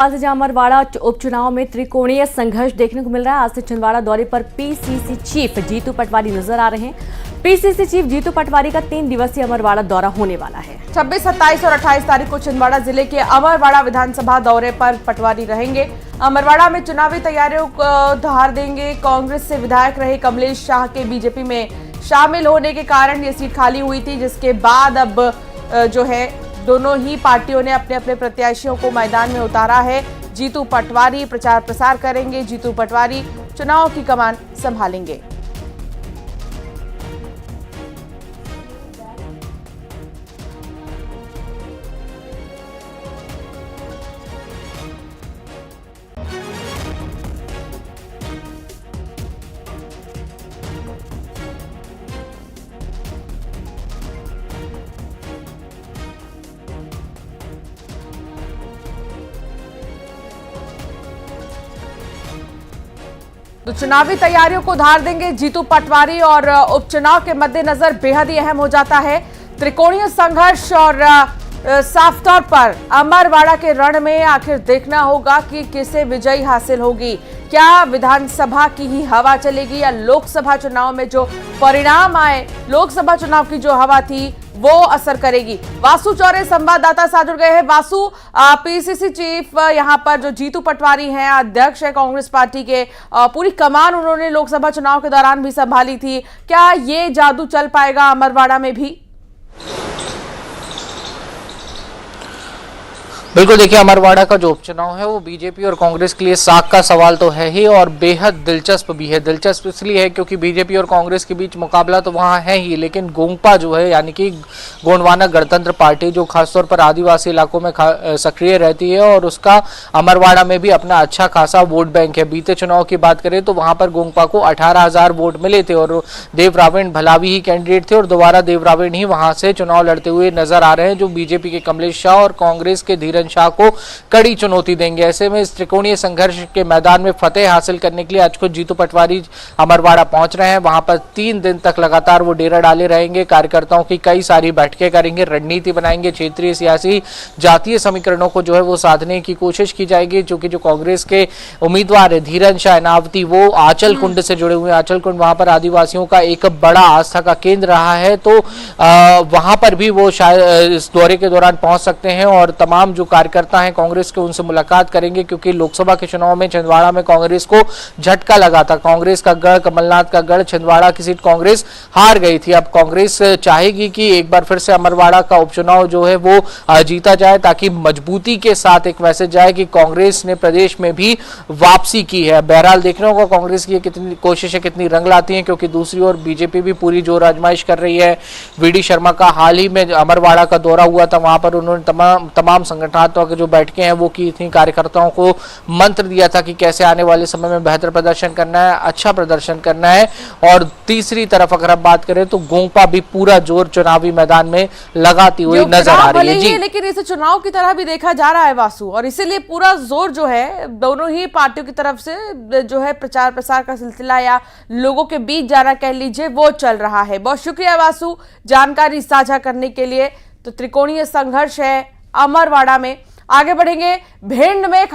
आज अमरवाड़ा उपचुनाव में त्रिकोणीय संघर्ष देखने को मिल रहा है। आज से छिंदवाड़ा दौरे पर पीसीसी चीफ जीतू पटवारी नजर आ रहे हैं। पीसीसी चीफ जीतू पटवारी का 3 दिवसीय अमरवाड़ा दौरा होने वाला है। 26, 27 और 28 तारीख को छिंदवाड़ा जिले के अमरवाड़ा विधानसभा दौरे पर पटवारी रहेंगे। अमरवाड़ा में चुनावी तैयारियों को धार देंगे। कांग्रेस से विधायक रहे कमलेश शाह के बीजेपी में शामिल होने के कारण ये सीट खाली हुई थी, जिसके बाद अब जो है दोनों ही पार्टियों ने अपने अपने प्रत्याशियों को मैदान में उतारा है। जीतू पटवारी प्रचार प्रसार करेंगे। जीतू पटवारी चुनाव की कमान संभालेंगे। तो चुनावी तैयारियों को धार देंगे जीतू पटवारी और उपचुनाव के मद्देनजर बेहद ही अहम हो जाता है त्रिकोणीय संघर्ष। और साफ तौर पर अमरवाड़ा के रण में आखिर देखना होगा कि किसे विजयी हासिल होगी। क्या विधानसभा की ही हवा चलेगी या लोकसभा चुनाव में जो परिणाम आए, लोकसभा चुनाव की जो हवा थी वो असर करेगी। वासु चौरे संवाददाता साथ जुड़ गए हैं। वासु, पीसीसी चीफ यहां पर जो जीतू पटवारी हैं, अध्यक्ष है कांग्रेस पार्टी के, पूरी कमान उन्होंने लोकसभा चुनाव के दौरान भी संभाली थी। क्या ये जादू चल पाएगा अमरवाड़ा में भी? बिल्कुल, देखिए अमरवाड़ा का जो उपचुनाव है वो बीजेपी और कांग्रेस के लिए साख का सवाल तो है ही और बेहद दिलचस्प भी है। दिलचस्प इसलिए है क्योंकि बीजेपी और कांग्रेस के बीच मुकाबला तो वहाँ है ही, लेकिन गोंगपा जो है यानी कि गोंडवाना गणतंत्र पार्टी जो खासतौर पर आदिवासी इलाकों में सक्रिय रहती है और उसका अमरवाड़ा में भी अपना अच्छा खासा वोट बैंक है। बीते चुनाव की बात करें तो वहाँ पर गोंगपा को 18,000 वोट मिले थे और देवरावेण भलावी ही कैंडिडेट थे और दोबारा देवरावेण ही वहाँ से चुनाव लड़ते हुए नजर आ रहे हैं, जो बीजेपी के कमलेश शाह और कांग्रेस के धीरन शाह को कड़ी चुनौती देंगे। ऐसे में इस त्रिकोणीय संघर्ष के मैदान में फतेह हासिल करने के लिए आज खुद जीतू पटवारी अमरवाड़ा पहुंच रहे हैं। वहां पर 3 दिन तक लगातार वो डेरा डाले रहेंगे। कार्यकर्ताओं की कई सारी बैठकें करेंगे, रणनीति बनाएंगे, क्षेत्रीय सियासी जातीय समीकरणों को जो है वो साधने की कोशिश की जाएगी। जो कांग्रेस के उम्मीदवार है धीरन शाह नावती, वो आंचल कुंड से जुड़े हुए। आंचल कुंड वहां पर आदिवासियों का एक बड़ा आस्था का केंद्र रहा है, तो वहां पर भी वो शायद इस दौरे के दौरान पहुंच सकते हैं और तमाम जो कार्यकर्ता हैं कांग्रेस के उनसे मुलाकात करेंगे, क्योंकि लोकसभा के चुनाव में छिंदवाड़ा में कांग्रेस को झटका लगा था। कांग्रेस का गढ़, कमलनाथ का गढ़, छिंदवाड़ा की सीट कांग्रेस हार गई थी। अब कांग्रेस चाहेगी कि एक बार फिर से अमरवाड़ा का उपचुनाव जो है वो जीता जाए, ताकि मजबूती के साथ एक मैसेज जाए कि कांग्रेस ने प्रदेश में भी वापसी की है। बहरहाल देखने होगा कांग्रेस की कितनी कोशिशें कितनी रंग लाती हैं, क्योंकि दूसरी ओर बीजेपी भी पूरी जोर आजमाइश कर रही है। वीडी शर्मा का हाल ही में अमरवाड़ा का दौरा हुआ था, वहां पर उन्होंने तमाम संगठनात्मक जो बैठकें हैं वो की थी। कार्यकर्ताओं को मंत्र दिया था कि कैसे आने वाले समय में बेहतर प्रदर्शन करना है, अच्छा प्रदर्शन करना है। और तीसरी तरफ अगर हम बात करें तो गोंगपा भी पूरा जोर चुनावी मैदान में लगाती हुई नजर आ रही है जी। लेकिन इसे चुनाव की तरह भी देखा जा रहा है वासु, और इसीलिए पूरा जोर जो है दोनों ही पार्टियों की तरफ से जो है प्रचार प्रसार का सिलसिला या लोगों के बीच जाना कह लीजिए वो चल रहा है। बहुत शुक्रिया वासु जानकारी साझा करने के लिए। तो त्रिकोणीय संघर्ष है अमरवाड़ा में। आगे बढ़ेंगे भिंड में।